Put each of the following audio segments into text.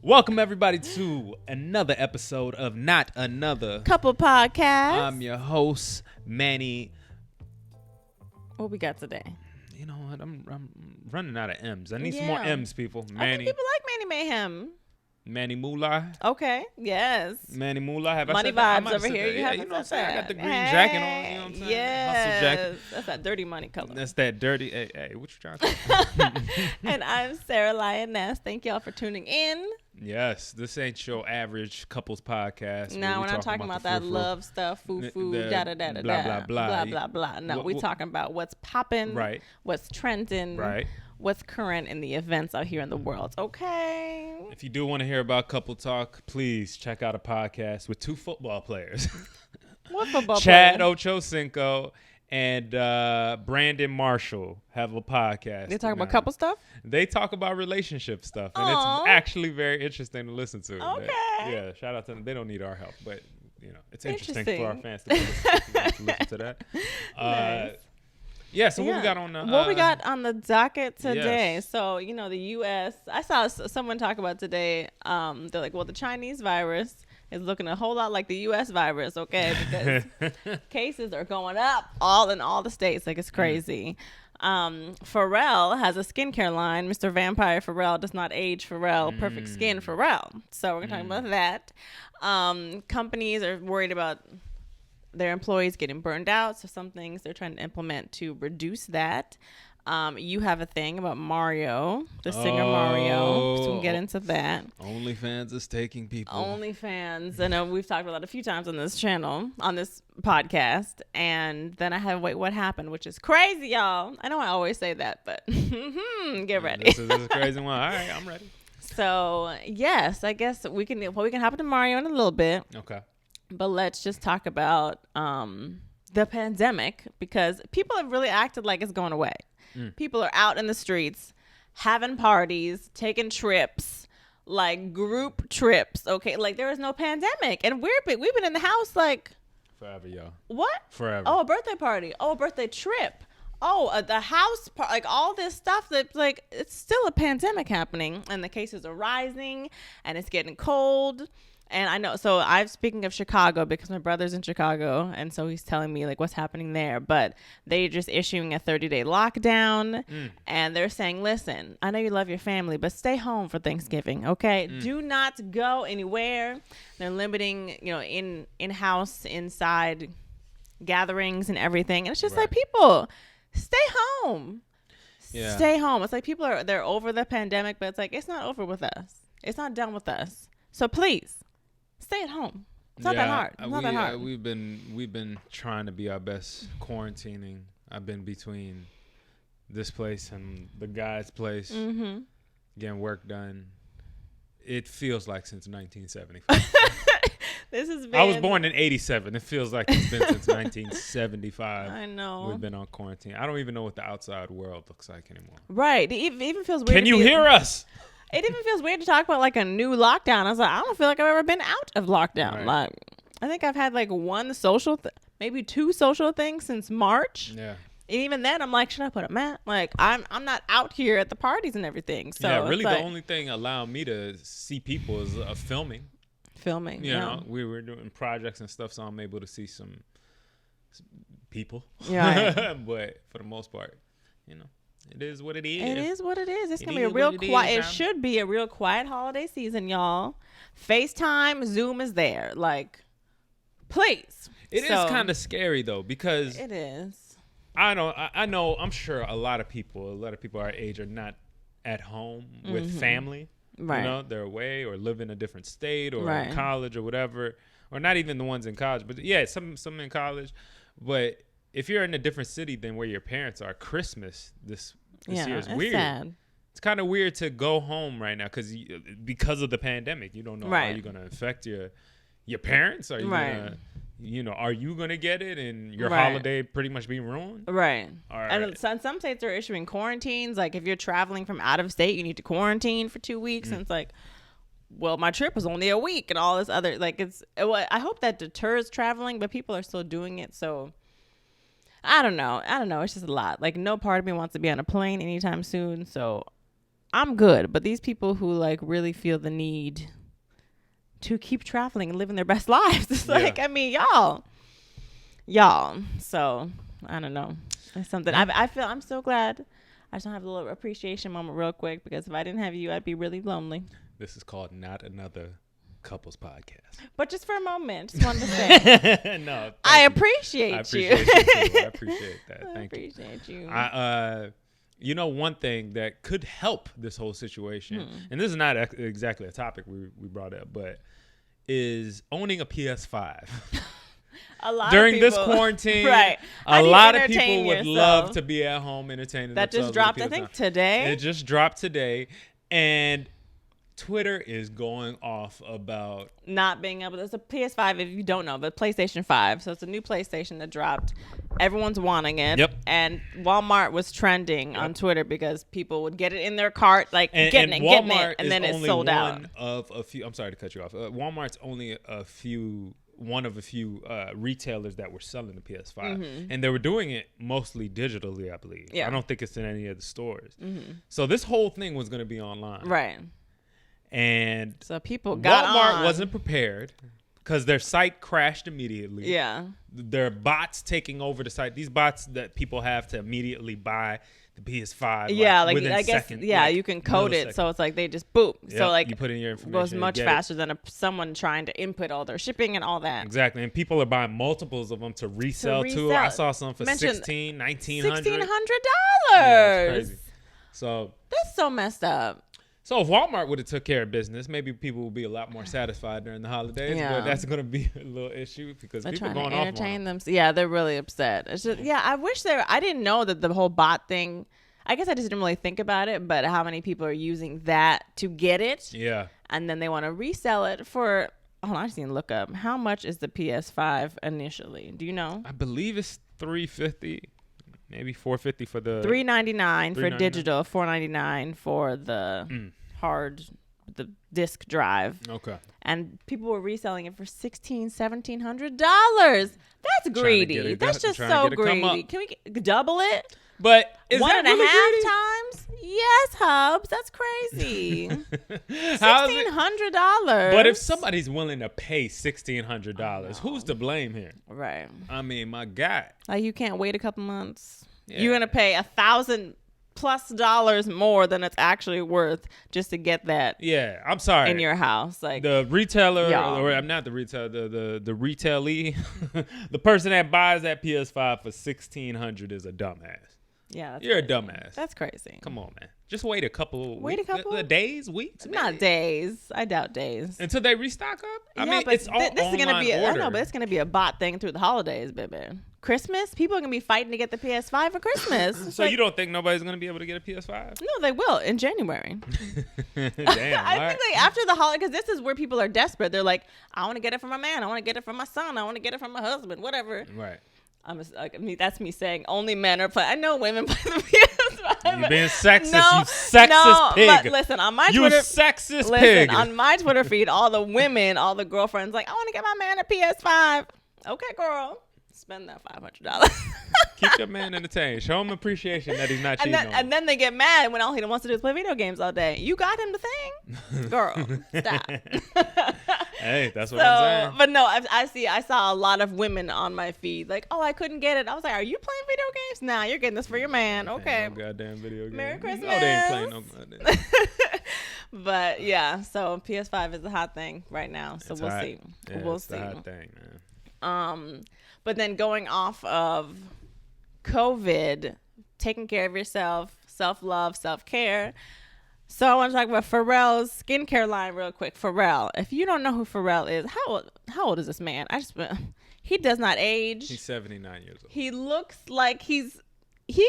Welcome everybody to another episode of Not Another Couple Podcast. I'm your host, Manny. What we got today? You know what? I'm running out of M's. I need some Yeah. more M's, people. I think people like Manny Mayhem. Manny Moolah. Okay. Yes. Manny Moolah. Have Money I said that? I vibes might have over said here. that. You Yeah, haven't you know what I'm said saying? I that. got the green jacket on. You know what I'm saying? Yes. Hustle jacket. That's that dirty money color. That's that dirty. Hey, what you trying to say? And I'm Sarah Lioness. Thank y'all for tuning in. Yes, this ain't your average couples podcast. No, we're not talking about that love stuff, foo, da da da da blah, da, blah, blah, blah. No, we're talking about what's popping, right? What's trending, right? What's current in the events out here in the world. Okay. If you do want to hear about couple talk, please check out a podcast with two football players. What football Chad player? Ochocinco and Brandon Marshall have a podcast. They talk about couple stuff? They talk about relationship stuff, and Aww. it's actually very interesting to listen to. Okay. Yeah, shout out to them. They don't need our help, but you know, it's interesting for our fans to listen to that. Nice. Yeah, so what we got on the what we got on the docket today? Yes. So, you know, the U.S. I saw someone talk about today. They're like, well, the Chinese virus is looking a whole lot like the U.S. virus, okay? Because cases are going up in all the states. Like, it's crazy. Pharrell has a skincare line. Mr. Vampire Pharrell does not age Pharrell. Perfect skin Pharrell. So we're going to talk about that. Companies are worried about their employees getting burned out. So some things they're trying to implement to reduce that. You have a thing about Mario, the singer Mario. So we'll get into that. OnlyFans is taking people. OnlyFans. I know we've talked about it a few times on this channel, on this podcast. And then I have Wait, What Happened, which is crazy, y'all. I know I always say that, but get ready. This is a crazy one. All right, I'm ready. So, yes, I guess we can hop into Mario in a little bit. Okay. But let's just talk about the pandemic, because people have really acted like it's going away. People are out in the streets, having parties, taking trips, like group trips. Okay, like there is no pandemic, and we've been in the house like forever, y'all. What? Forever. Oh, a birthday party. Oh, a birthday trip. Oh, the house part, like all this stuff that like it's still a pandemic happening, and the cases are rising, and it's getting cold. And I know, so I'm speaking of Chicago because my brother's in Chicago, and so he's telling me like what's happening there. But they're just issuing a 30-day lockdown, and they're saying, listen, I know you love your family, but stay home for Thanksgiving, okay? Do not go anywhere. They're limiting, you know, in-house, inside gatherings and everything. And it's just like, people, stay home. Yeah. Stay home. It's like they're over the pandemic, but it's like, it's not over with us. It's not done with us. So please, stay at home. It's not that hard. It's not that hard. We've been trying to be our best quarantining. I've been between this place and the guy's place, getting work done. It feels like since 1975. This has been. I was born in '87. It feels like it's been since 1975. I know. We've been on quarantine. I don't even know what the outside world looks like anymore. Right. It even feels weird. Can you hear us? It even feels weird to talk about like a new lockdown. I was like, I don't feel like I've ever been out of lockdown. Right. Like, I think I've had like one social, maybe two social things since March. Yeah. And even then, I'm like, should I put a mat? Like, I'm not out here at the parties and everything. So yeah, really, like, the only thing allowing me to see people is filming. Filming. You know, we were doing projects and stuff, so I'm able to see some people. Yeah. But for the most part, you know. It is what it is. It is what it is. It's going to be a real quiet. It should be a real quiet holiday season, y'all. FaceTime, Zoom is there. Like, please. It is kind of scary, though, because it is. I know, I'm sure a lot of people our age are not at home with family. Right. You know, they're away or live in a different state or in college or whatever. Or not even the ones in college. But, yeah, some in college. But if you're in a different city than where your parents are, Christmas this year is weird. Sad. It's kind of weird to go home right now because of the pandemic. You don't know how you're going to affect your parents. Are you gonna, are you going to get it and your holiday pretty much be ruined? Right. All right. And some states are issuing quarantines. Like if you're traveling from out of state, you need to quarantine for 2 weeks. And it's like, well, my trip was only a week and all this other, like I hope that deters traveling, but people are still doing it. So I don't know. It's just a lot. Like no part of me wants to be on a plane anytime soon. So I'm good. But these people who like really feel the need to keep traveling and living their best lives, it's like, I mean, y'all. So I don't know. It's something I feel. I'm so glad. I just want to have a little appreciation moment real quick, because if I didn't have you, I'd be really lonely. This is called Not Another Couples Podcast. But just for a moment, just wanted to say. No, I appreciate you. I appreciate that. Thank you. I appreciate you. You know, one thing that could help this whole situation, and this is not exactly a topic we brought up, but is owning a PS5. A lot during of people, this quarantine, right? A lot of people would love to be at home entertaining that themselves. Just dropped, I think, today. It just dropped today, and Twitter is going off about not being able to. It's a PS5, if you don't know, but PlayStation 5. So it's a new PlayStation that dropped. Everyone's wanting it. Yep. And Walmart was trending on Twitter because people would get it in their cart, like getting it, and then it's sold out. Of a few. I'm sorry to cut you off. Walmart's only one of a few retailers that were selling the PS5, and they were doing it mostly digitally, I believe. I don't think it's in any of the stores. So this whole thing was going to be online, right? And so people got Walmart wasn't prepared because their site crashed immediately. Yeah, there are bots taking over the site. These bots that people have to immediately buy the PS5. Yeah, like within I guess second, you can code it, so it's like they just boop. Yep, so like you put in your information, goes much faster than someone trying to input all their shipping and all that. Exactly, and people are buying multiples of them to resell too. I saw some for $1,600, $1,900. $1,600. Yeah, it's crazy. So that's so messed up. So if Walmart would have took care of business, maybe people would be a lot more satisfied during the holidays. Yeah. But that's going to be a little issue because they're people going off on them. Yeah, they're really upset. It's just, I wish I didn't know that the whole bot thing. I guess I just didn't really think about it, but how many people are using that to get it? Yeah. And then they want to resell it for. Hold on, I just need to look up how much is the PS5 initially. Do you know? I believe it's $350. Maybe $450 for the $399 for digital, $499 for the the disc drive. Okay. And people were reselling it for $1,700. That's greedy. That's just so greedy. Can we double it? But is one that and a really half times? Yes, Hubs. That's crazy. $1,600. But if somebody's willing to pay $1,600, who's to blame here? Right. I mean, my God. Like you can't wait a couple months. Yeah. You're gonna pay $1,000+ more than it's actually worth just to get that. Yeah, I'm sorry. In your house, like the retailer, or I'm not the retailer, the retailee, the person that buys that PS5 for $1,600 is a dumbass. Yeah, you're crazy. A dumbass. That's crazy. Come on, man. Just wait a couple. Days, weeks. Maybe. Not days. I doubt days. Until they restock up. I mean, but it's all this is gonna be. I know, but it's gonna be a bot thing through the holidays, baby. Christmas, people are gonna be fighting to get the PS5 for Christmas. So you don't think nobody's gonna be able to get a PS5? No, they will in January. Damn. I think like after the holiday, because this is where people are desperate. They're like, I want to get it for my man. I want to get it for my son. I want to get it for my husband. Whatever. Right. That's me saying only men are playing. I know women play the PS5. You being sexist, you sexist pig. But listen, on my Twitter, sexist pig. On my Twitter feed, all the women, all the girlfriends, like, I want to get my man a PS5. Okay, girl, spend that $500. Keep your man entertained. Show him appreciation that he's not cheating on. And then they get mad when all he wants to do is play video games all day. You got him the thing, girl. Stop. Hey, that's what I'm saying. But no, I saw a lot of women on my feed like, oh, I couldn't get it. I was like, are you playing video games? Nah, you're getting this for your man. Okay. No goddamn video games. Merry Christmas. No, they ain't playing no goddamn. But yeah, so PS5 is a hot thing right now. So we'll see. Yeah, we'll see. It's a hot thing, man. But then going off of COVID, taking care of yourself, self-love, self-care. So I want to talk about Pharrell's skincare line real quick. Pharrell. If you don't know who Pharrell is, how old is this man? He does not age. He's 79 years old. He looks like he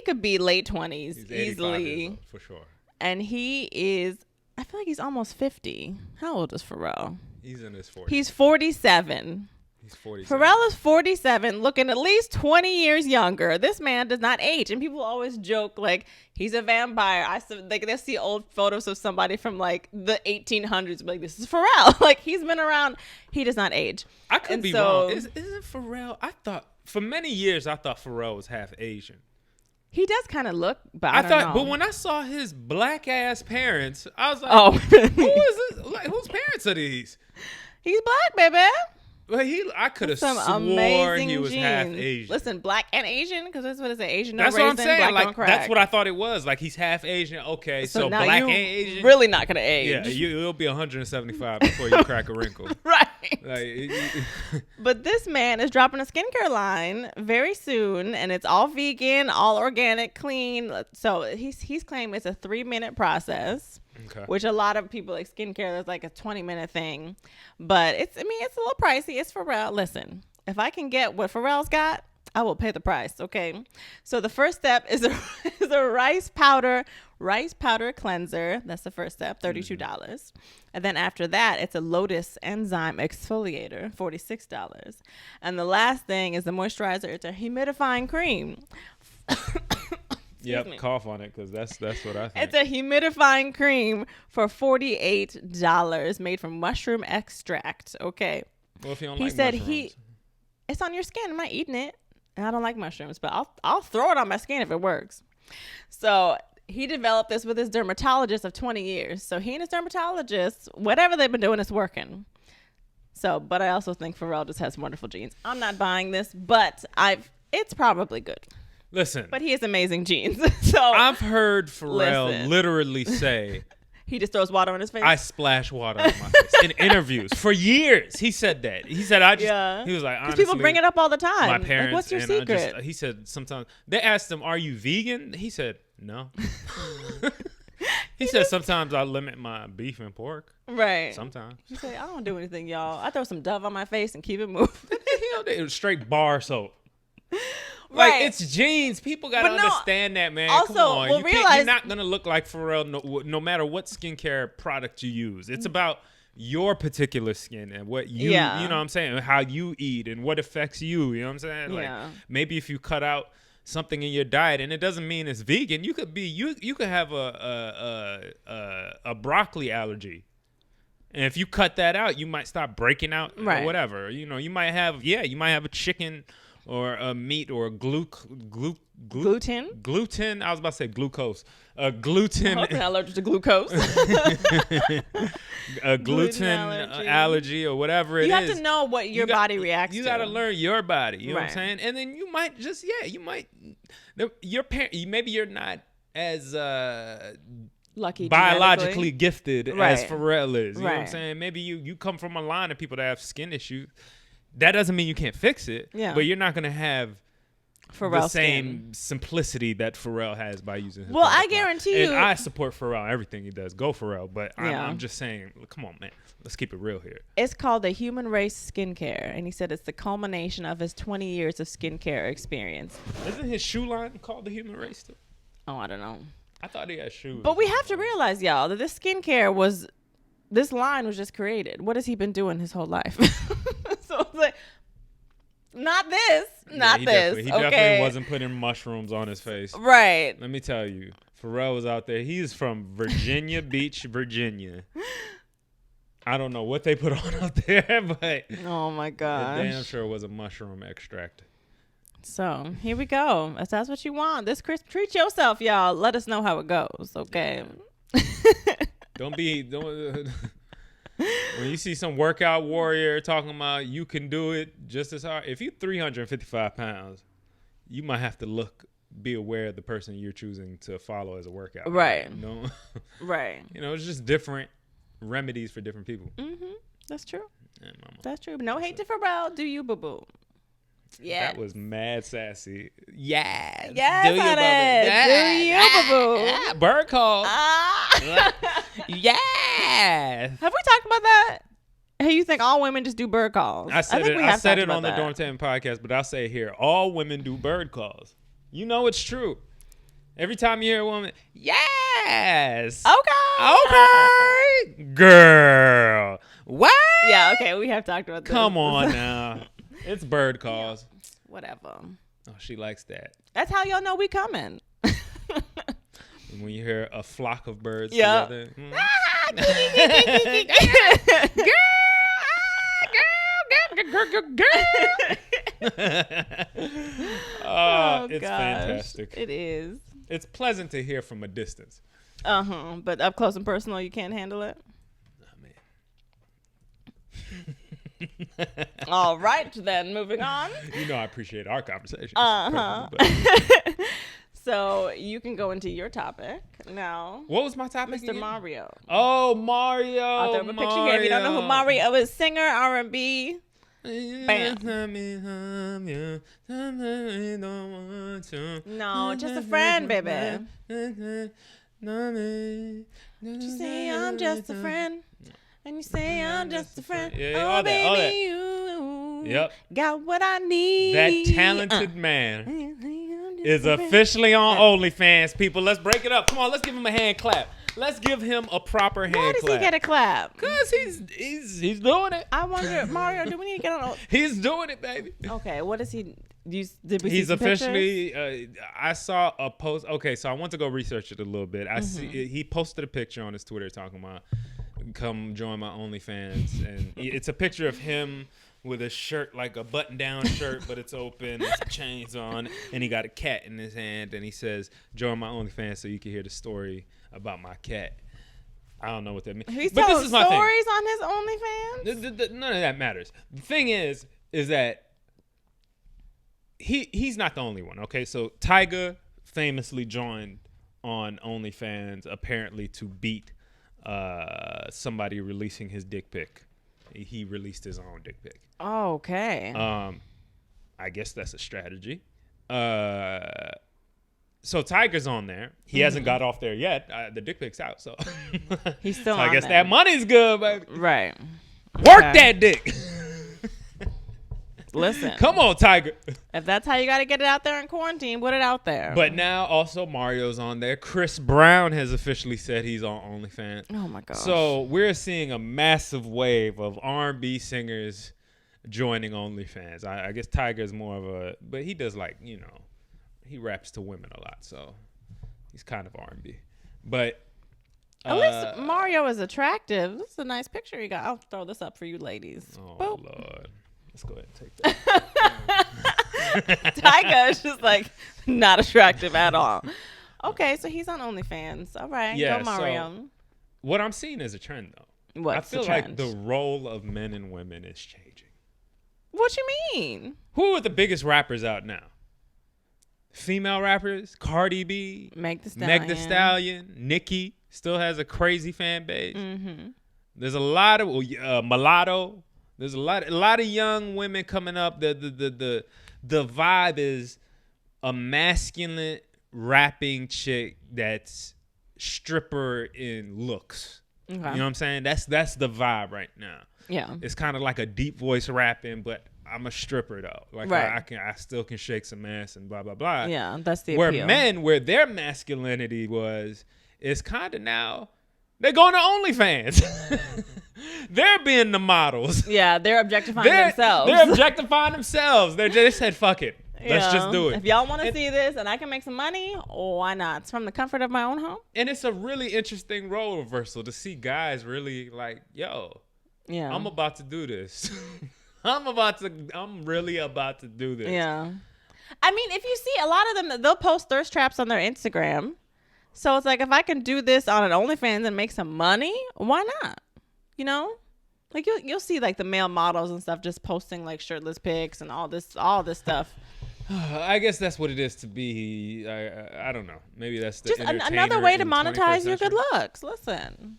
could be late 20s he's easily. Years old, for sure. And he is, I feel like he's almost 50. How old is Pharrell? He's in his 40s. He's 47. He's 47. Pharrell is 47, looking at least 20 years younger. This man does not age. And people always joke, like, he's a vampire. They see old photos of somebody from, like, the 1800s. Like, this is Pharrell. Like, he's been around. He does not age. I could be wrong. Isn't Pharrell? For many years, I thought Pharrell was half Asian. He does kind of look, but I don't know. But when I saw his black ass parents, I was like, oh, who is this? Like, whose parents are these? He's black, baby. Well, I could have Some sworn amazing he was half genes. Asian. Listen, black and Asian, because that's what it's Asian. No That's raisin, what I'm saying. Black Like don't crack. that's what I thought it was. Like he's half Asian. Okay, so now black you and Asian. Really not gonna age. Yeah, you'll be 175 before you crack a wrinkle. Right. Like, But this man is dropping a skincare line very soon, and it's all vegan, all organic, clean. So he's claiming it's a 3-minute process. Okay. Which a lot of people like skincare, there's like a 20-minute thing. But it's a little pricey. It's Pharrell. Listen, if I can get what Pharrell's got, I will pay the price. Okay. So the first step is a rice powder cleanser. That's the first step, $32. And then after that, it's a lotus enzyme exfoliator, $46. And the last thing is the moisturizer. It's a humidifying cream. Yep, cough on it because that's what I think. It's a humidifying cream for $48 made from mushroom extract. Okay. Well, if you don't He like said mushrooms. it's on your skin. I'm not eating it. And I don't like mushrooms, but I'll throw it on my skin if it works. So he developed this with his dermatologist of 20 years. So he and his dermatologist, whatever they've been doing, is working. So, but I also think Pharrell just has wonderful genes. I'm not buying this, but it's probably good. Listen. But he has amazing genes. So I've heard Pharrell literally say, he just throws water on his face. I splash water on my face in interviews for years. He said that. He said, he was like, honestly. People bring it up all the time. My parents. Like, what's your secret? He said sometimes, they asked him, are you vegan? He said, no. He said, sometimes I limit my beef and pork. Right. Sometimes. He said, I don't do anything, y'all. I throw some Dove on my face and keep it moving. It was straight bar soap. Right. Like, it's jeans. People got to understand that, man. Also, come on. You're not going to look like Pharrell no matter what skincare product you use. It's about your particular skin and what you know what I'm saying, how you eat and what affects you. You know what I'm saying? Like, maybe if you cut out something in your diet, and it doesn't mean it's vegan. You could be you could have a broccoli allergy. And if you cut that out, you might stop breaking out or whatever. You know, you might have a chicken or a meat or a gluten. Gluten. I was about to say glucose. Gluten. I'm allergic to glucose. A gluten allergy or whatever it is. You have to know what your body reacts to. You got to learn your body. You know what I'm saying? And then you might just your parent. Maybe you're not as lucky, biologically gifted as Pharrell is. You know what I'm Right. saying? Maybe you come from a line of people that have skin issues. That doesn't mean you can't fix it. Yeah. But you're not going to have Pharrell the same simplicity that Pharrell has by using his Well, I product line. guarantee you. And I support Pharrell, everything he does. Go Pharrell. But I'm just saying, come on, man. Let's keep it real here. It's called the Human Race Skincare. And he said it's the culmination of his 20 years of skincare experience. Isn't his shoe line called the Human Race too? Oh, I don't know. I thought he had shoes. But we have to realize, y'all, that this line was just created. What has he been doing his whole life? So it's like, not this. He Okay. definitely wasn't putting mushrooms on his face. Right. Let me tell you, Pharrell was out there. He's from Virginia Beach, Virginia. I don't know what they put on out there, but oh my gosh, damn sure it was a mushroom extract. So here we go. If that's what you want, this Christmas, treat yourself, y'all. Let us know how it goes, okay? Don't when you see some workout warrior talking about you can do it just as hard. If you're 355 pounds, you might have to be aware of the person you're choosing to follow as a workout. Right. You know? Right. You know, it's just different remedies for different people. Mm-hmm. That's true. Yeah, that's true. No hate to Pharrell. Do you, boo-boo? Yeah. That was mad sassy. Yeah. Yes, do you, boo-boo? Bird call. Yeah. Have we talked about that? Hey, you think all women just do bird calls? I said it on the Dorm 10 podcast, but I'll say it here. All women do bird calls. You know it's true. Every time you hear a woman, yes. Okay. Girl. What? Yeah, okay, we have talked about this. Come on now. It's bird calls. Whatever. Oh, she likes that. That's how y'all know we coming. When you hear a flock of birds together. Girl. It's fantastic. It is. It's pleasant to hear from a distance. But up close and personal, you can't handle it. All right, then moving on. You know I appreciate our conversation. So you can go into your topic now. What was my topic? Mr. Mario. Oh, Mario. I'll throw up a picture here. If you don't know who Mario is, singer, R&B. Bam. No, just a friend, baby. You say I'm just a friend. And you say I'm just a friend. Yeah, oh, all baby, that. you got what I need. That talented man is officially on OnlyFans, people. Let's break it up. Come on, let's give him a hand clap. Let's give him a proper hand clap. Why does he get a clap? Because he's doing it. I wonder, Mario, do we need to get on? He's doing it, baby. Okay, what is he? Did we see He's some officially. pictures? I saw a post. Okay, so I went to go research it a little bit. He posted a picture on his Twitter talking about, come join my OnlyFans, and it's a picture of him with a shirt, like a button-down shirt, but it's open, with chains on, and he got a cat in his hand, and he says, "Join my OnlyFans so you can hear the story about my cat." I don't know what that means. He's but telling this is my stories on his OnlyFans. None of that matters. The thing is that he's not the only one. Okay, so Tyga famously joined on OnlyFans apparently to beat somebody releasing his dick pic. He released his own dick pic. Oh, okay. I guess that's a strategy. So Tiger's on there. He hasn't got off there yet. The dick pic's out, so he's still so on I guess there. that money's good, baby. Right. Work that dick. Listen. Come on, Tiger. If that's how you got to get it out there in quarantine, put it out there. But now also Mario's on there. Chris Brown has officially said he's on OnlyFans. Oh my gosh. So we're seeing a massive wave of R&B singers joining OnlyFans. I guess Tiger's more of a, but he does like, he raps to women a lot, so he's kind of R&B. But at least Mario is attractive. This is a nice picture you got. I'll throw this up for you ladies. Oh, Boop. Lord. Let's go ahead and take that. Tyga is just like not attractive at all. Okay, so he's on OnlyFans. All right, Yeah, go Mario. so what I'm seeing is a trend, though. What's I feel the trend? like the role of men and women is changing. What you mean? Who are the biggest rappers out now? Female rappers, Cardi B, Meg Thee Stallion, Nicki still has a crazy fan base. Mm-hmm. There's a lot of Mulatto. There's a lot of young women coming up. The vibe is a masculine rapping chick that's stripper in looks. Okay. You know what I'm saying? That's the vibe right now. Yeah. It's kind of like a deep voice rapping, but I'm a stripper though. Like right. I still can shake some ass and blah blah blah. Yeah, that's the where appeal. men, where their masculinity is kind of now they're going to OnlyFans. They're being the models. Yeah, they're objectifying themselves. They're objectifying themselves. They said, "Fuck it, let's just do it." If y'all want to see this and I can make some money, why not? It's from the comfort of my own home. And it's a really interesting role reversal to see guys really like, yo, yeah, I'm about to do this. I'm really about to do this. Yeah. I mean, if you see a lot of them, they'll post thirst traps on their Instagram. So it's like, if I can do this on an OnlyFans and make some money, why not? You know? Like you'll see like the male models and stuff just posting like shirtless pics and all this stuff. I guess that's what it is to be. I don't know. Maybe that's the just another way to monetize your good looks. Listen.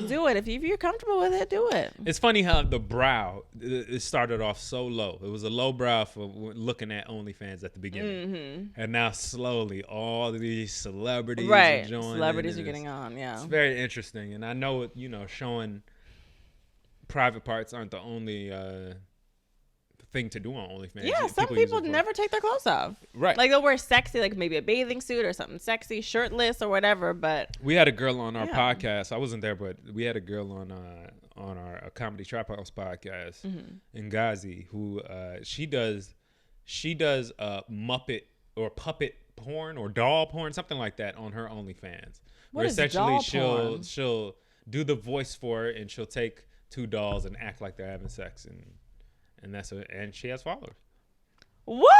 Do it. If you're comfortable with it, do it. It's funny how the brow, it started off so low. It was a low brow for looking at OnlyFans at the beginning. Mm-hmm. And now slowly all of these celebrities are joining. Celebrities are getting on, yeah. It's very interesting. And I know, showing private parts aren't the only thing to do on OnlyFans. Yeah, some people never take their clothes off. Right. Like they'll wear sexy, like maybe a bathing suit or something sexy, shirtless or whatever. But we had a girl on our podcast. I wasn't there, but we had a girl on our Comedy Trap House podcast, Ngazi, who she does Muppet or puppet porn or doll porn, something like that, on her OnlyFans. What is doll porn? She'll do the voice for it, and she'll take two dolls and act like they're having sex, and she has followers. What?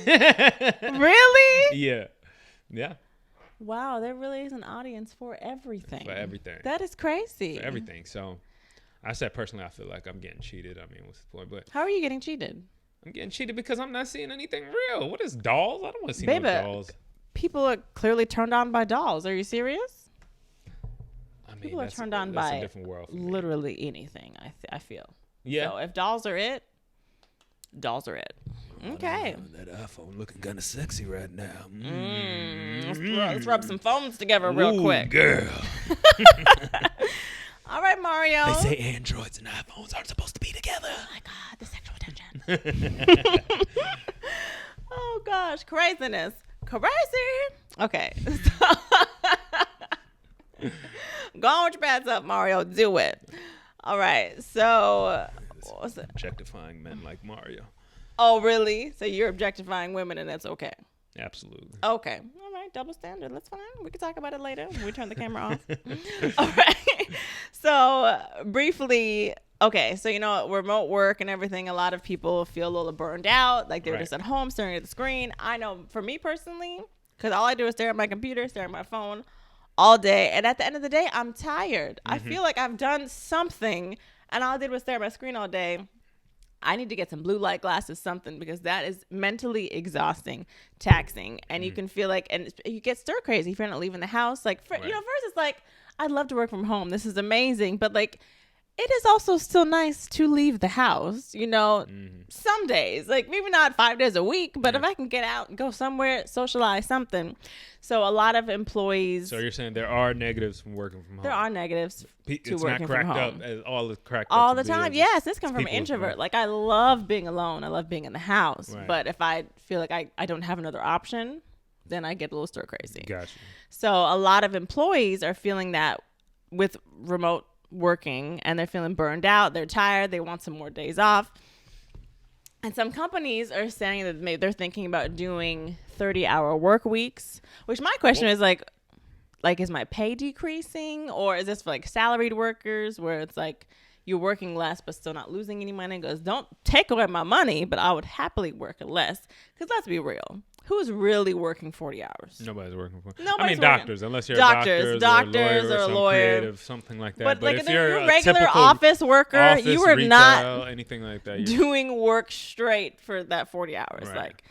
Really? Yeah. Yeah. Wow, there really is an audience for everything. For everything. That is crazy. For everything. So I said personally, I feel like I'm getting cheated. I mean, what's the point? But how are you getting cheated? I'm getting cheated because I'm not seeing anything real. What is dolls? I don't want to see no dolls. People are clearly turned on by dolls. Are you serious? I mean, People are turned on by a different world for me. literally anything, I feel. Yeah. So if dolls are it, dolls are it. Okay. That iPhone looking kind of sexy right now. Let's rub some phones together real quick. Girl. All right, Mario. They say Androids and iPhones aren't supposed to be together. Oh my God, the sexual tension. Oh gosh, craziness. Crazy. Okay. Go on with your bats up, Mario. Do it. All right. So, what was it? Objectifying men like Mario. Oh, really? So you're objectifying women and that's okay? Absolutely. Okay. All right. Double standard. That's fine. We can talk about it later when we turn the camera off. All right. So, briefly, okay. So, remote work and everything, a lot of people feel a little burned out. Like they're just at home staring at the screen. I know for me personally, because all I do is stare at my computer, stare at my phone all day. And at the end of the day, I'm tired. I feel like I've done something and all I did was stare at my screen all day. I need to get some blue light glasses, something, because that is mentally exhausting, taxing. And you can feel like, and you get stir crazy if you're not leaving the house. Like, first it's like, I'd love to work from home. This is amazing. But like, it is also still nice to leave the house, some days, like maybe not 5 days a week, but if I can get out and go somewhere, socialize something. So a lot of employees. So you're saying there are negatives from working from home? There are negatives to working from home. It's not cracked up as all the cracked up. All the time. Yes, this comes from an introvert. Right? Like I love being alone. I love being in the house. Right. But if I feel like I don't have another option, then I get a little stir crazy. Gotcha. So a lot of employees are feeling that with remote working and they're feeling burned out, they're tired, they want some more days off. And some companies are saying that maybe they're thinking about doing 30-hour work weeks, which my question is like is my pay decreasing, or is this for like salaried workers where it's like you're working less but still not losing any money? Because don't take away my money, but I would happily work less, because let's be real, who's really working 40 hours? Nobody's working for. Nobody's doctors, unless you're doctors or a lawyer, creative, something like that. But like if you're a regular office worker, you are retail, not anything like that. Doing work straight for that 40 hours. Right. Like,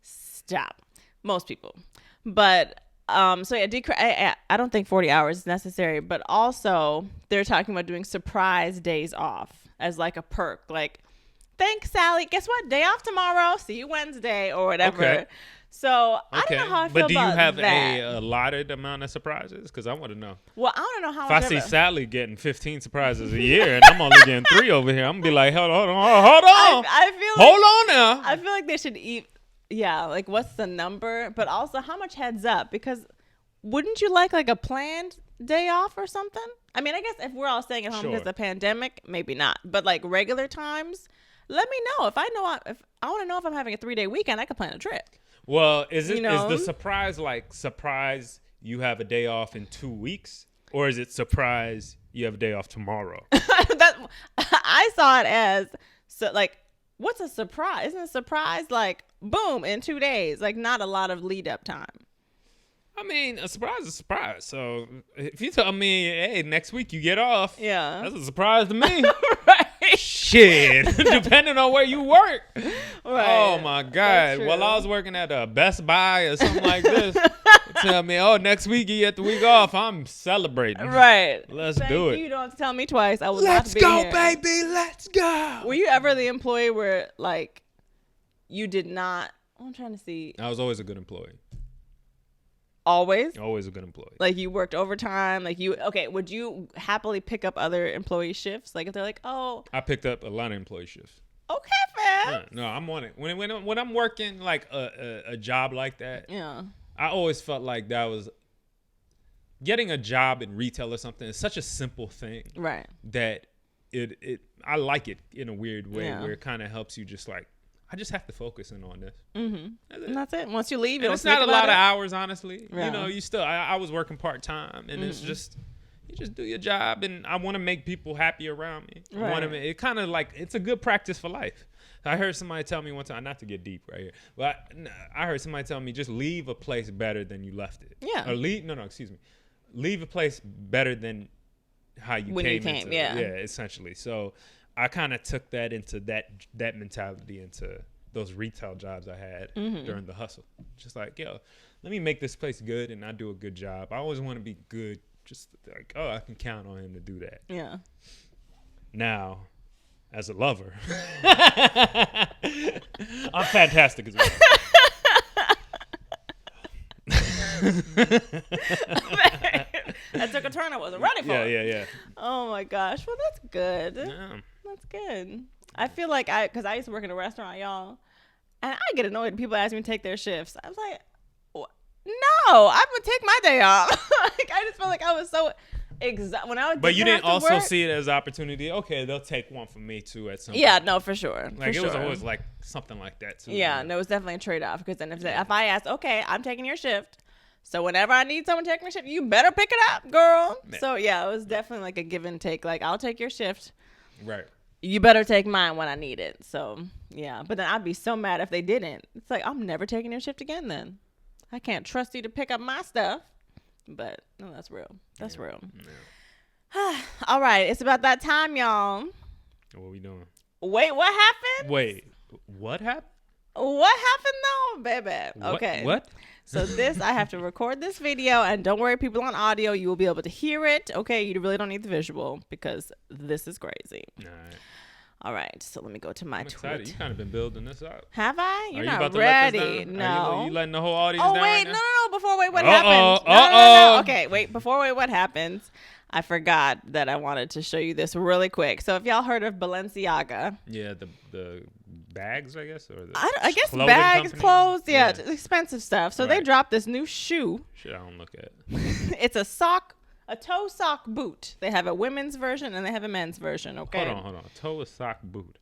stop. Most people. But so yeah, I don't think 40 hours is necessary. But also, they're talking about doing surprise days off as like a perk. Like, thanks, Sally. Guess what? Day off tomorrow. See you Wednesday or whatever. Okay. So I don't know how I feel about that. But do you have a allotted amount of surprizes? Because I want to know. Well, I don't know how much. If I see Sally getting 15 surprises a year and I'm only getting 3 over here, I'm going to be like, hold on. I feel hold on now. I feel like they should like what's the number? But also how much heads up? Because wouldn't you like a planned day off or something? I mean, I guess if we're all staying at home because of the pandemic, maybe not. But like regular times, let me know. If I want to know if I'm having a 3-day weekend, I could plan a trip. Well, is the surprise like surprise you have a day off in 2 weeks, or is it surprise you have a day off tomorrow? I saw it as what's a surprise? Isn't a surprise like boom in 2 days? Like not a lot of lead up time. I mean, a surprise is a surprise. So if you tell me, hey, next week you get off, that's a surprise to me. Right. Shit, depending on where you work. Right. Oh my God. While I was working at a Best Buy or something like this, tell me, next week you get the week off. I'm celebrating. Right. Let's do it. You don't have to tell me twice. I will Let's not be go, here. baby. Let's go. Were you ever the employee where like you did not? I'm trying to see. I was always a good employee. Always? Always a good employee. Like you worked overtime, would you happily pick up other employee shifts? Like if they're like, oh. I picked up a lot of employee shifts. Okay, fam. Yeah, no, I'm on it. When I'm working like a job like that, I always felt like that was getting a job in retail or something is such a simple thing. Right. That I like it in a weird way where it kind of helps you just like, I just have to focus in on this. Mm-hmm. And that's it. Once you leave, it's not a lot of hours, honestly. Yeah. You still, I was working part-time and it's just, you just do your job, and I want to make people happy around me. Right. I want to. It kind of like it's a good practice for life. I heard somebody tell me one time, not to get deep right here, but I heard somebody tell me just leave a place better than you left it. Yeah. Or excuse me. Leave a place better than how you when came you came. into Yeah. it. Yeah, essentially. So I kind of took that into that mentality into those retail jobs I had during the hustle. Just like, yo, let me make this place good and I do a good job. I always want to be good. Just like, oh, I can count on him to do that. Yeah. Now, as a lover, I'm fantastic as well. That took a turn I wasn't ready for. Yeah. Oh my gosh. Well, that's good. Yeah. That's good. I feel like because I used to work in a restaurant, y'all, and I get annoyed when people ask me to take their shifts. I was like, no, I'm gonna take my day off. Like, I just felt like I was so when I was. But you didn't also see it as opportunity. Okay, they'll take one from me too at some point. Yeah, no, for sure. Like it was always like something like that too. Yeah, no, it was definitely a trade off because then if I asked, okay, I'm taking your shift, so whenever I need someone to take my shift, you better pick it up, girl. Man. So yeah, it was definitely like a give and take. Like, I'll take your shift. Right. You better take mine when I need it. So yeah, but then I'd be so mad if they didn't. It's like, I'm never taking your shift again then. I can't trust you to pick up my stuff. But no, that's real. That's real. Yeah. All right, it's about that time, y'all. What we doing? Wait, what happened? Wait, what happened? What happened though, baby? Okay. What? So I have to record this video, and don't worry, people on audio, you will be able to hear it. Okay, you really don't need the visual because this is crazy. All right. All right, so let me go to my Twitter. You kind of been building this up. Have I? You're Are you not about to ready. let this down? No. Are you letting the whole audience Oh down wait, right now? no. Before what happened? No. Okay, wait. Before what happens? I forgot that I wanted to show you this really quick. So if y'all heard of Balenciaga, yeah, the bags, I guess, or the I guess clothing bags, company? clothes, yeah, expensive stuff. So they Right. dropped this new shoe. Shit, I don't look at. It's a toe sock boot. They have a women's version and they have a men's version. Okay. Hold on. Toe sock boot.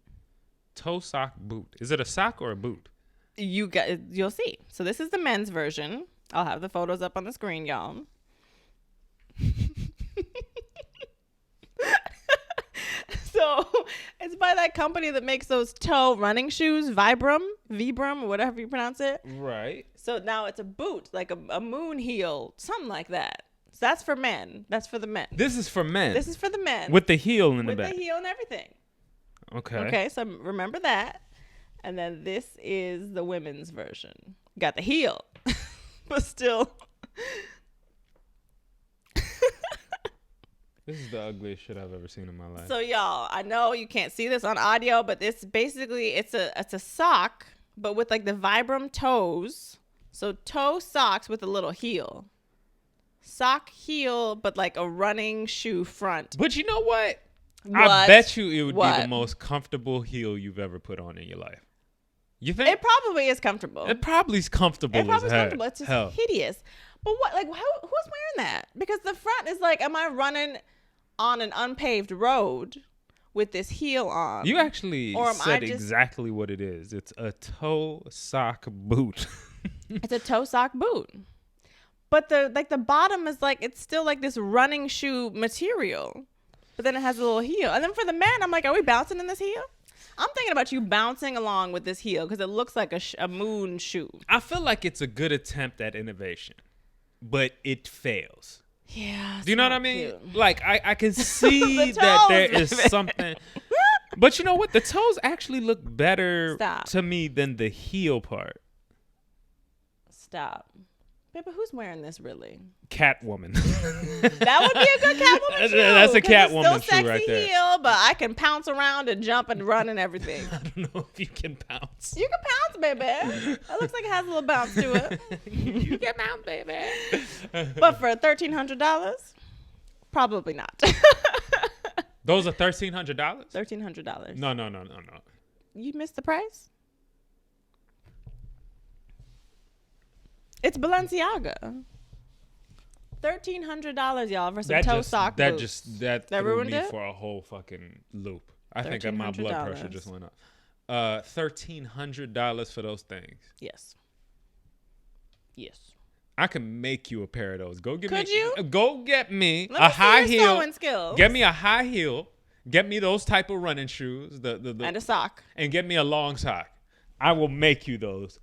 Toe sock boot. Is it a sock or a boot? You'll see. So this is the men's version. I'll have the photos up on the screen, y'all. So it's by that company that makes those toe running shoes, Vibram, or whatever you pronounce it. Right. So now it's a boot, like a moon heel, something like that. So that's for men. That's for the men. This is for men. This is for the men. With the heel in the back. With the heel and everything. Okay. Okay, so remember that. And then this is the women's version. Got the heel, but still. This is the ugliest shit I've ever seen in my life. So y'all, I know you can't see this on audio, but this basically it's a sock, but with like the Vibram toes. So toe socks with a little heel. Sock heel, but like a running shoe front. But you know what? What? I bet you it would be What? the most comfortable heel you've ever put on in your life. You think? It probably is comfortable. It probably is comfortable. It probably is as comfortable. It's just hideous. But what? Like, who's wearing that? Because the front is like, am I running on an unpaved road with this heel on? You actually said just, exactly what it is. It's a toe sock boot. It's a toe sock boot. But the bottom is like, it's still like this running shoe material. But then it has a little heel. And then for the men, I'm like, are we bouncing in this heel? I'm thinking about you bouncing along with this heel because it looks like a moon shoe. I feel like it's a good attempt at innovation, but it fails. Yeah. Do you know what I mean? Cute. Like, I can see that there is something. But you know what? The toes actually look better to me than the heel part. Stop. But who's wearing this really? Catwoman. That would be a good Catwoman shoe. That's a Catwoman shoe right there. Heel, but I can pounce around and jump and run and everything. I don't know if you can pounce. You can pounce, baby. It looks like it has a little bounce to it. You can pounce, baby. But for $1,300, probably not. Those are $1,300? $1,300. No. You missed the price? It's Balenciaga. $1,300, y'all, for some toe sock boots. That threw me for a whole fucking loop. I think that my blood pressure just went up. $1,300 for those things. Yes. I can make you a pair of those. Go get Could you? Go get me Let a me see high your heel. sewing skills. Get me a high heel. Get me those type of running shoes. And a sock. And get me a long sock. I will make you those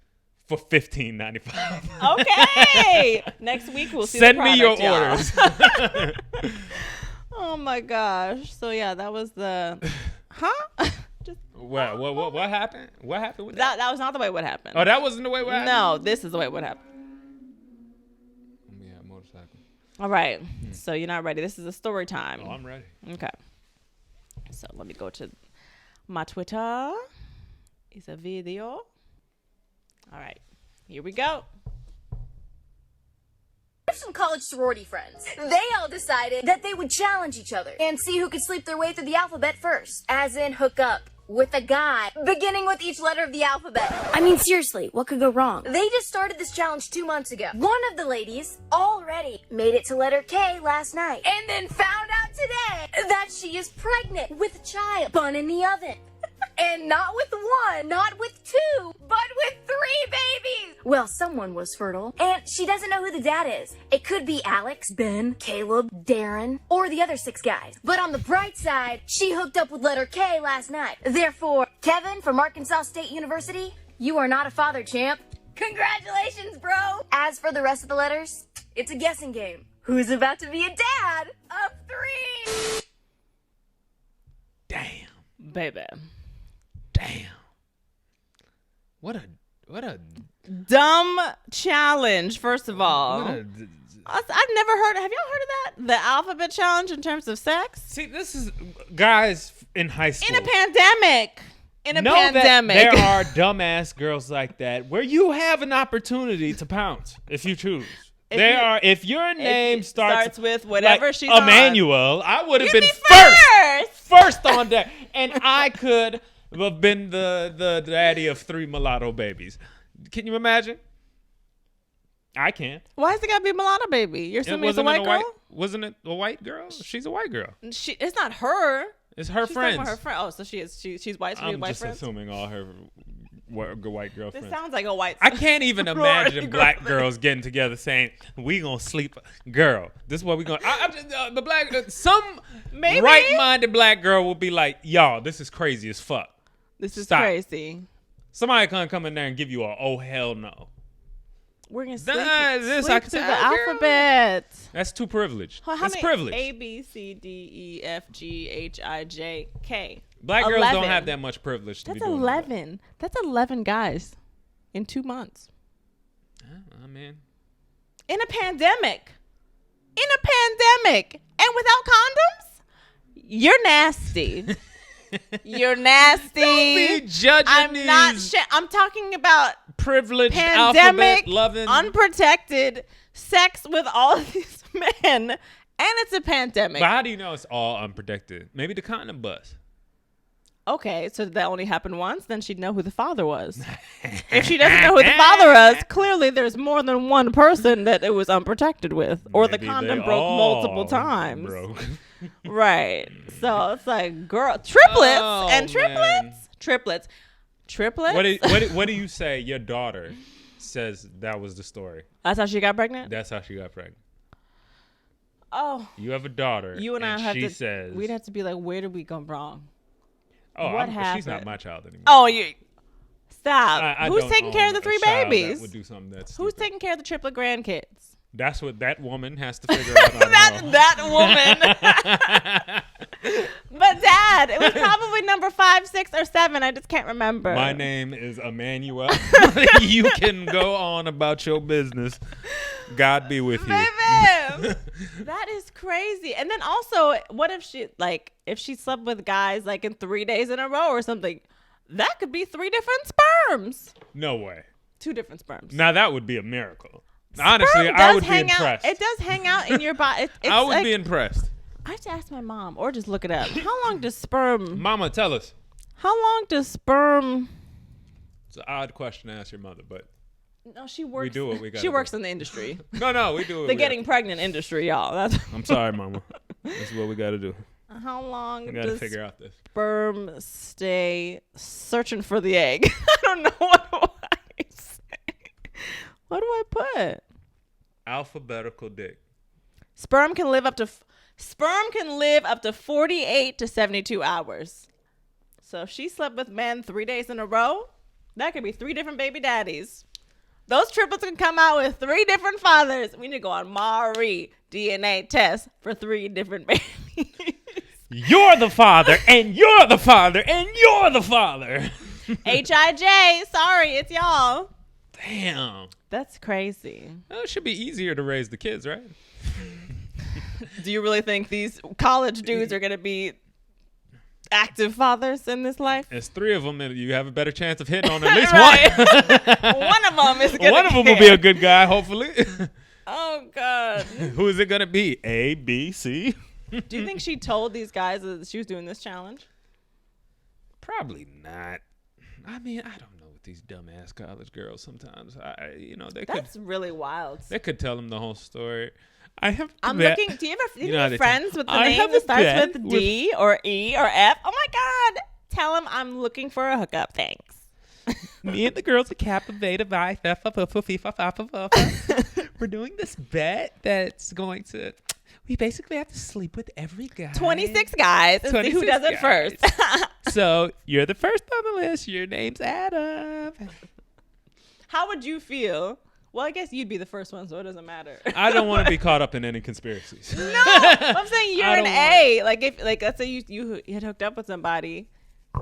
for $15.95. Okay. Next week we'll see. Send the me your product, orders. Oh my gosh. So yeah, that was the. Huh? Just, what happened? What happened with that? that was not the way it would happen. Oh, that wasn't the way it happened? No, this is the way it would happen. Yeah, motorcycle. All right. So you're not ready. This is a story time. Oh, I'm ready. Okay. So let me go to my Twitter. It's a video. All right. Here we go. Some college sorority friends. They all decided that they would challenge each other and see who could sleep their way through the alphabet first. As in hook up with a guy, beginning with each letter of the alphabet. I mean, seriously, what could go wrong? They just started this challenge 2 months ago. One of the ladies already made it to letter K last night and then found out today that she is pregnant with a child, bun in the oven. And not with one, not with two, but with 3 babies. Well, someone was fertile, and she doesn't know who the dad is. It could be Alex, Ben, Caleb, Darren, or the other 6 guys. But on the bright side, she hooked up with letter K last night. Therefore, Kevin from Arkansas State University, you are not a father, champ. Congratulations, bro. As for the rest of the letters, it's a guessing game. Who's about to be a dad of 3? Damn. Baby. Damn. What a Dumb challenge, first of all. what a I've never heard. Have y'all heard of that? The alphabet challenge in terms of sex? See, this is guys in high school. In a pandemic. That there are dumbass girls like that where you have an opportunity to pounce if you choose. If your name starts with whatever like she's on. Emmanuel, I would have You'd been be first on deck, and I could have been the daddy of 3 mulatto babies. Can you imagine? I can't. Why has it got to be a mulatto baby? You're assuming it's a white girl? Wasn't it a white girl? She's a white girl. It's not her. It's her She's friends. Talking about her friend. Oh, so she's white. So I'm white just friends? assuming all her white girlfriends. This sounds like a white. I can't even imagine black girls getting together saying, "We gonna sleep, girl. This is what we gonna." The black some Maybe. right-minded black girl will be like, "Y'all, this is crazy as fuck. This is Stop. crazy. Somebody can come in there and give you a oh hell no." We're gonna This sleep I to can the tell, girl. alphabet. That's too privileged. How That's many? privilege. A B C D E F G H I J K. Black girls 11. don't have that much privilege to That's be doing 11. That's 11 guys in 2 months. that. I mean, In a pandemic. And without condoms? You're nasty. You're nasty. don't be judging I'm talking about privileged pandemic, alphabet loving. unprotected sex with all of these men, and it's a pandemic. But how do you know it's all unprotected? Maybe the condom bust. Okay, so that only happened once, then she'd know who the father was. If she doesn't know who the father was, clearly there's more than one person that it was unprotected with, or the Maybe condom they broke all multiple times. broke. Right. So it's like, girl, triplets Oh, and triplets, man. triplets. What do you say your daughter says that was the story? That's how she got pregnant? That's how she got pregnant. Oh. You have a daughter. You and I have she to. says, We'd have to be like, where did we go wrong? "Oh, what she's not happened? my child anymore." Oh, you stop. I Who's don't taking care of the own 3 a child babies? That would do something that's Who's stupid. taking care of the triplet grandkids? That's what that woman has to figure out. that woman. But Dad, it was probably number 5, 6, or 7. I just can't remember. My name is Emmanuel. You can go on about your business. God be with you. Baby, that is crazy. And then also, what if she slept with guys like in 3 days in a row or something? That could be 3 different sperms. No way. 2 different sperms. Now that would be a miracle. Honestly, Sperm I does would be hang out- impressed. It does hang out in your body. I would be impressed. I have to ask my mom or just look it up. How long does sperm? Mama, tell us. How long does sperm? It's an odd question to ask your mother, but No, she works. we do what we got. She works in the industry. No, we do it. The getting pregnant industry, y'all. That's. I'm sorry, Mama. This is what we got to do. How long We got to does figure out this. sperm stay searching for the egg? I don't know what do I say. What do I put? Alphabetical dick. Sperm can live up to 48 to 72 hours. So if she slept with men 3 days in a row, that could be 3 different baby daddies. Those triplets can come out with 3 different fathers. We need to go on Maury DNA test for 3 different babies. You're the father, and you're the father, and you're the father. H.I.J. Sorry, it's y'all. Damn. That's crazy. Well, it should be easier to raise the kids, right? Do you really think these college dudes are going to be active fathers in this life? There's 3 of them, and you have a better chance of hitting on at least one. One of them is going to One of them will be a good guy, hopefully. Oh, God. Who is it going to be? A, B, C? Do you think she told these guys that she was doing this challenge? Probably not. I mean, I don't know with these dumbass college girls sometimes. That's really wild. They could tell them the whole story. Do you have friends with the name that starts with D or E or F? Oh my God. Tell them I'm looking for a hookup. Thanks. Me and the girls at Kappa Beta Phi. We're doing this bet that's going to... We basically have to sleep with every guy. 26 guys. And see who does it first. So you're the first on the list. Your name's Adam. How would you feel? Well, I guess you'd be the first one, so it doesn't matter. I don't want to be caught up in any conspiracies. No, I'm saying you're an A. Let's say you had hooked up with somebody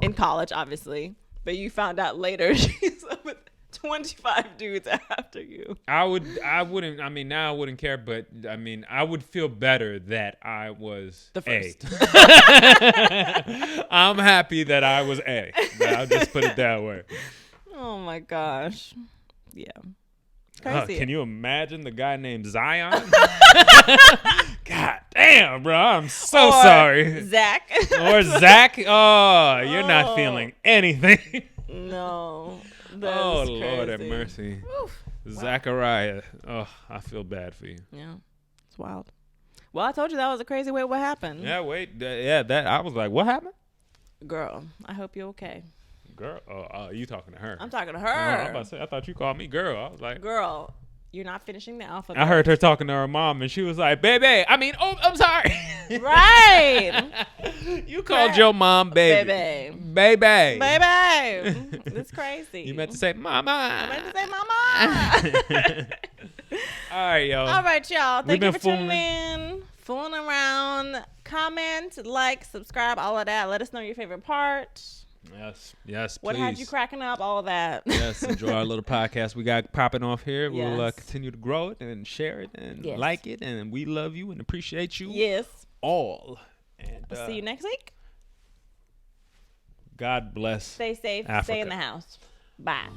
in college, obviously, but you found out later she's up with 25 dudes after you. I wouldn't. I mean, now I wouldn't care, but I mean, I would feel better that I was the first. I'm happy that I was A. I'll just put it that way. Oh my gosh. Yeah. Can you imagine the guy named Zion? God damn, bro. I'm so sorry. Zach. Or Zach. Oh, you're not feeling anything. No. Oh, Lord have mercy. Oof. Zachariah. Oh, I feel bad for you. Yeah. It's wild. Well, I told you that was a crazy way. What happened? Yeah, wait. That I was like, what happened? Girl, I hope you're okay. Girl? Oh, you talking to her. I'm talking to her. I'm about to say, I thought you called me girl. I was like, girl, you're not finishing the alphabet. I heard her talking to her mom, and she was like, baby. I mean, oh, I'm sorry. Right. You called your mom baby. Baby. It's crazy. You meant to say mama. I meant to say mama. All right, y'all. All right, y'all. Thank you for tuning in. Fooling around. Comment, like, subscribe, all of that. Let us know your favorite part. Yes, what please. had you cracking up? All of that. Yes, enjoy our little podcast we got popping off here. Yes. We'll continue to grow it and share it and like it, and we love you and appreciate you. Yes. All. And we'll see you next week. God bless. Stay safe. Africa. Stay in the house. Bye.